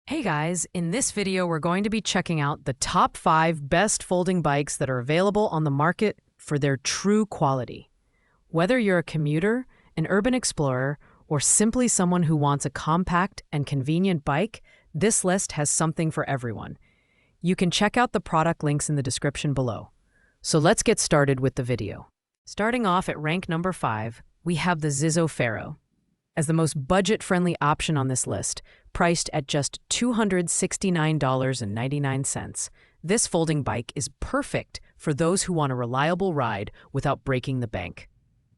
Hey guys, in this video we're going to be checking out the top 5 best folding bikes that are available on the market for their true quality. Whether you're a commuter, an urban explorer, or simply someone who wants a compact and convenient bike, this list has something for everyone. You can check out the product links in the description below. So let's get started with the video. Starting off at rank number 5, we have the ZiZZO Ferro. As the most budget-friendly option on this list, priced at just $269.99, this folding bike is perfect for those who want a reliable ride without breaking the bank.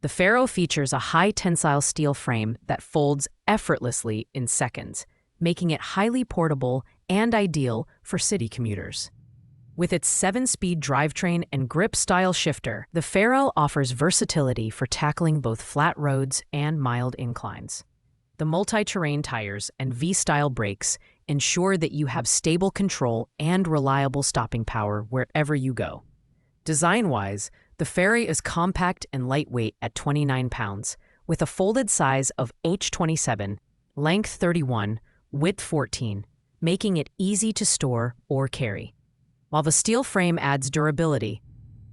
The Ferro features a high-tensile steel frame that folds effortlessly in seconds, making it highly portable and ideal for city commuters. With its 7-speed drivetrain and grip-style shifter, the Ferro offers versatility for tackling both flat roads and mild inclines. The multi-terrain tires and V-style brakes ensure that you have stable control and reliable stopping power wherever you go. Design-wise, the Ferro is compact and lightweight at 29 pounds, with a folded size of H27, length 31, width 14, making it easy to store or carry. While the steel frame adds durability,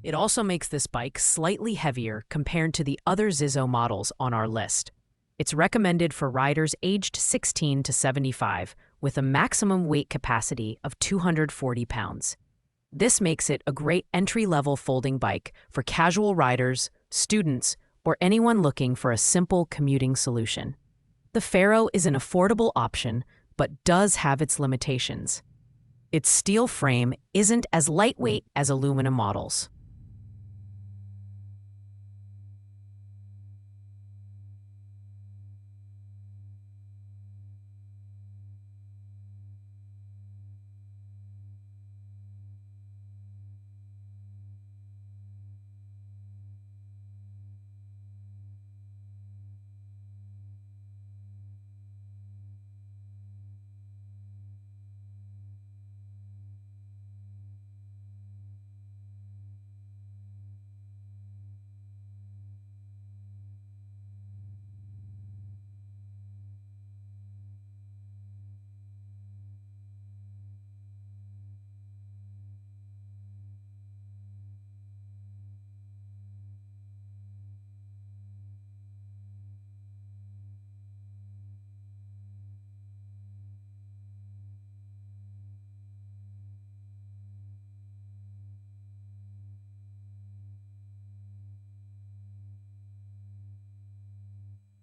it also makes this bike slightly heavier compared to the other ZiZZO models on our list. It's recommended for riders aged 16 to 75 with a maximum weight capacity of 240 pounds. This makes it a great entry-level folding bike for casual riders, students, or anyone looking for a simple commuting solution. The Ferro is an affordable option, but does have its limitations. Its steel frame isn't as lightweight as aluminum models.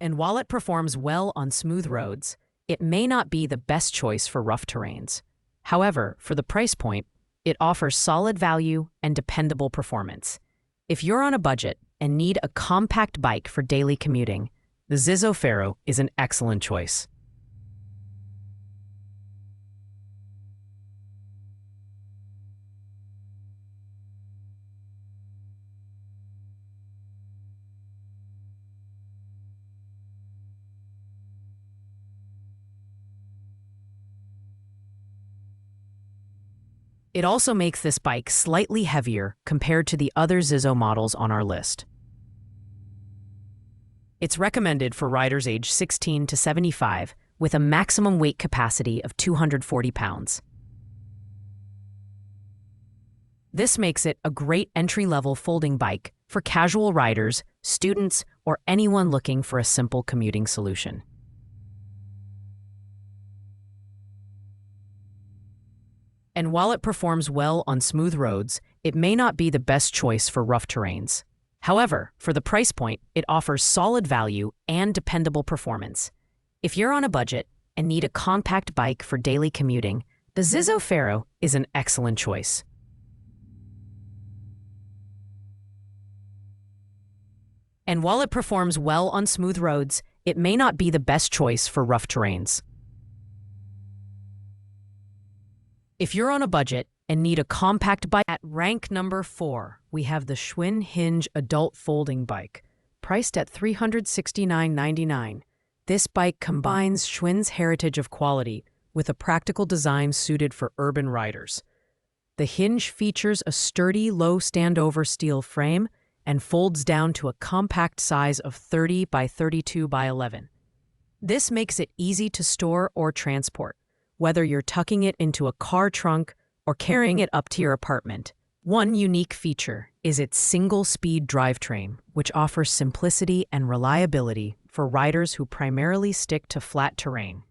And while it performs well on smooth roads, it may not be the best choice for rough terrains. However, for the price point, it offers solid value and dependable performance. If you're on a budget and need a compact bike for daily commuting, the ZiZZO Ferro is an excellent choice. It also makes this bike slightly heavier compared to the other ZiZZO models on our list. It's recommended for riders aged 16 to 75 with a maximum weight capacity of 240 pounds. This makes it a great entry-level folding bike for casual riders, students, or anyone looking for a simple commuting solution. And while it performs well on smooth roads, it may not be the best choice for rough terrains. However, for the price point, it offers solid value and dependable performance. If you're on a budget and need a compact bike for daily commuting, the ZiZZO Ferro is an excellent choice. And while it performs well on smooth roads, it may not be the best choice for rough terrains. If you're on a budget and need a compact bike, at rank number 4, we have the Schwinn Hinge adult folding bike, priced at $369.99. This bike combines Schwinn's heritage of quality with a practical design suited for urban riders. The Hinge features a sturdy, low standover steel frame and folds down to a compact size of 30 by 32 by 11. This makes it easy to store or transport, whether you're tucking it into a car trunk or carrying it up to your apartment. One unique feature is its single-speed drivetrain, which offers simplicity and reliability for riders who primarily stick to flat terrain.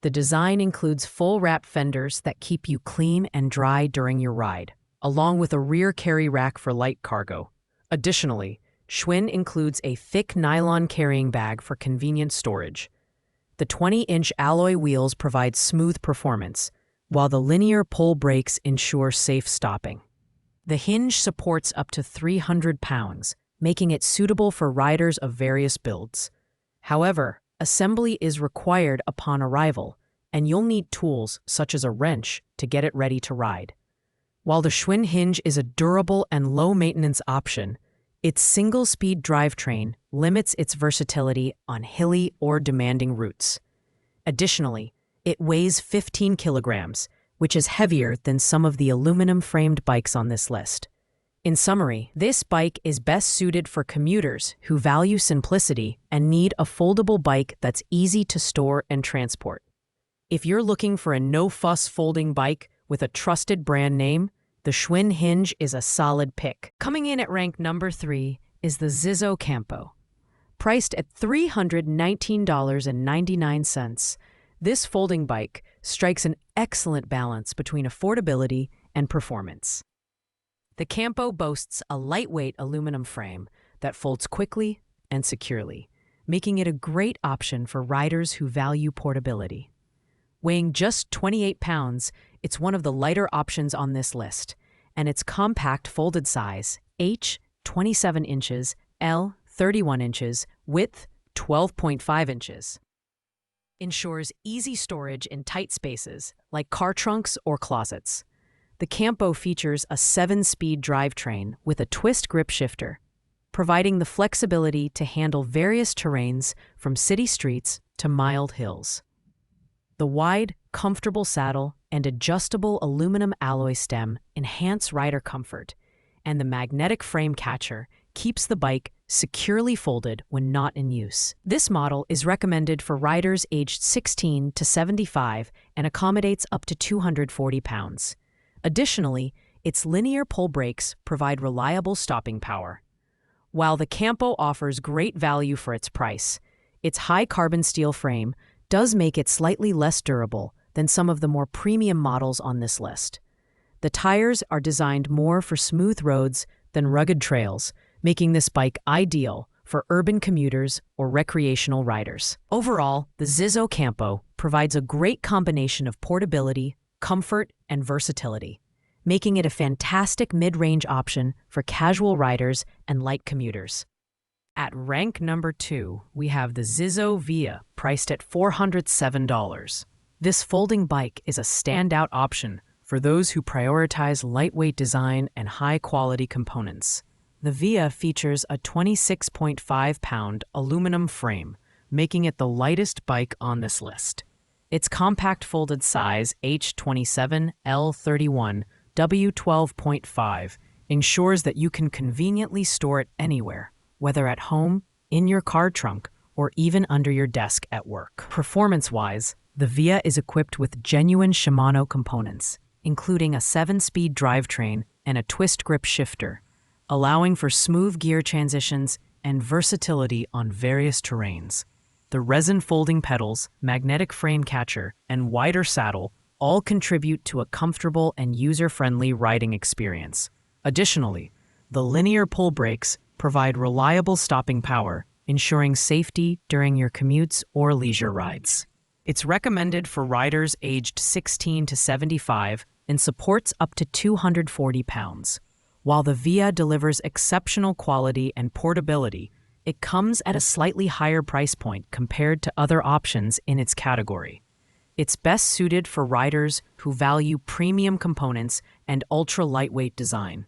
The design includes full-wrap fenders that keep you clean and dry during your ride, along with a rear carry rack for light cargo. Additionally, Schwinn includes a thick nylon carrying bag for convenient storage. The 20-inch alloy wheels provide smooth performance, while the linear pull brakes ensure safe stopping. The hinge supports up to 300 pounds, making it suitable for riders of various builds. However, assembly is required upon arrival, and you'll need tools such as a wrench to get it ready to ride. While the Schwinn Hinge is a durable and low-maintenance option, its single-speed drivetrain limits its versatility on hilly or demanding routes. Additionally, it weighs 15 kilograms, which is heavier than some of the aluminum-framed bikes on this list. In summary, this bike is best suited for commuters who value simplicity and need a foldable bike that's easy to store and transport. If you're looking for a no-fuss folding bike with a trusted brand name, the Schwinn Hinge is a solid pick. Coming in at rank number 3 is the ZiZZO Campo. Priced at $319.99, this folding bike strikes an excellent balance between affordability and performance. The Campo boasts a lightweight aluminum frame that folds quickly and securely, making it a great option for riders who value portability. Weighing just 28 pounds, it's one of the lighter options on this list, and its compact folded size, H, 27 inches, L, 31 inches, width, 12.5 inches, ensures easy storage in tight spaces like car trunks or closets. The Campo features a 7-speed drivetrain with a twist grip shifter, providing the flexibility to handle various terrains from city streets to mild hills. The wide, comfortable saddle and adjustable aluminum alloy stem enhance rider comfort, and the magnetic frame catcher keeps the bike securely folded when not in use. This model is recommended for riders aged 16 to 75 and accommodates up to 240 pounds. Additionally, its linear pull brakes provide reliable stopping power. While the Campo offers great value for its price, its high carbon steel frame does make it slightly less durable than some of the more premium models on this list. The tires are designed more for smooth roads than rugged trails, making this bike ideal for urban commuters or recreational riders. Overall, the ZiZZO Campo provides a great combination of portability, comfort, and versatility, making it a fantastic mid-range option for casual riders and light commuters. At rank number 2, we have the ZiZZO Via, priced at $407. This folding bike is a standout option for those who prioritize lightweight design and high-quality components. The Via features a 26.5-pound aluminum frame, making it the lightest bike on this list. Its compact folded size, H27, L31, W12.5, ensures that you can conveniently store it anywhere, whether at home, in your car trunk, or even under your desk at work. Performance-wise, the Via is equipped with genuine Shimano components, including a 7-speed drivetrain and a twist grip shifter, allowing for smooth gear transitions and versatility on various terrains. The resin folding pedals, magnetic frame catcher, and wider saddle all contribute to a comfortable and user-friendly riding experience. Additionally, the linear pull brakes provide reliable stopping power, ensuring safety during your commutes or leisure rides. It's recommended for riders aged 16 to 75 and supports up to 240 pounds. While the Via delivers exceptional quality and portability, it comes at a slightly higher price point compared to other options in its category. It's best suited for riders who value premium components and ultra-lightweight design.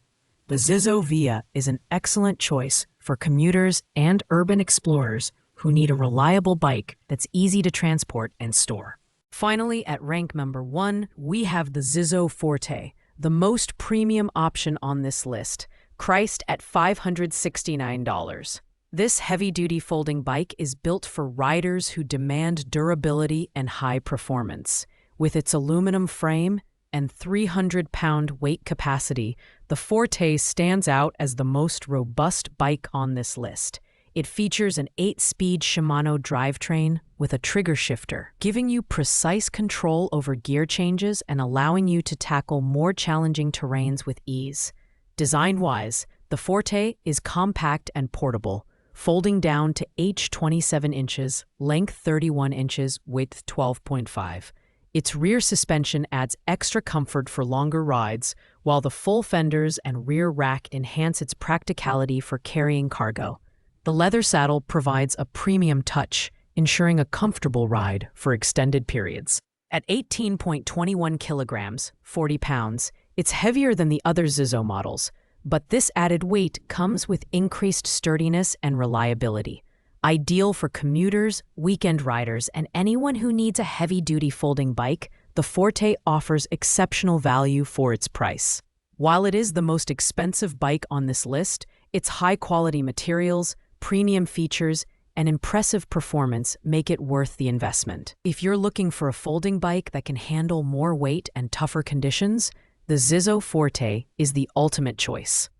The ZiZZO Via is an excellent choice for commuters and urban explorers who need a reliable bike that's easy to transport and store. Finally, at rank number 1, we have the ZiZZO Forte, the most premium option on this list, priced at $569. This heavy-duty folding bike is built for riders who demand durability and high performance. With its aluminum frame and 300-pound weight capacity, the Forte stands out as the most robust bike on this list. It features an 8-speed Shimano drivetrain with a trigger shifter, giving you precise control over gear changes and allowing you to tackle more challenging terrains with ease. Design-wise, the Forte is compact and portable, folding down to H 27 inches, length 31 inches, width 12.5. Its rear suspension adds extra comfort for longer rides, while the full fenders and rear rack enhance its practicality for carrying cargo. The leather saddle provides a premium touch, ensuring a comfortable ride for extended periods. At 18.21 kilograms, 40 pounds, it's heavier than the other ZiZZO models, but this added weight comes with increased sturdiness and reliability. Ideal for commuters, weekend riders, and anyone who needs a heavy-duty folding bike, the Forte offers exceptional value for its price. While it is the most expensive bike on this list, its high-quality materials, premium features, and impressive performance make it worth the investment. If you're looking for a folding bike that can handle more weight and tougher conditions, the ZiZZO Forte is the ultimate choice.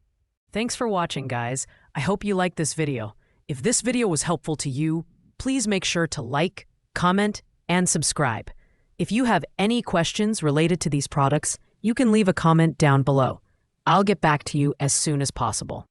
Thanks for watching, guys. I hope you liked this video. If this video was helpful to you, please make sure to like, comment, and subscribe. If you have any questions related to these products, you can leave a comment down below. I'll get back to you as soon as possible.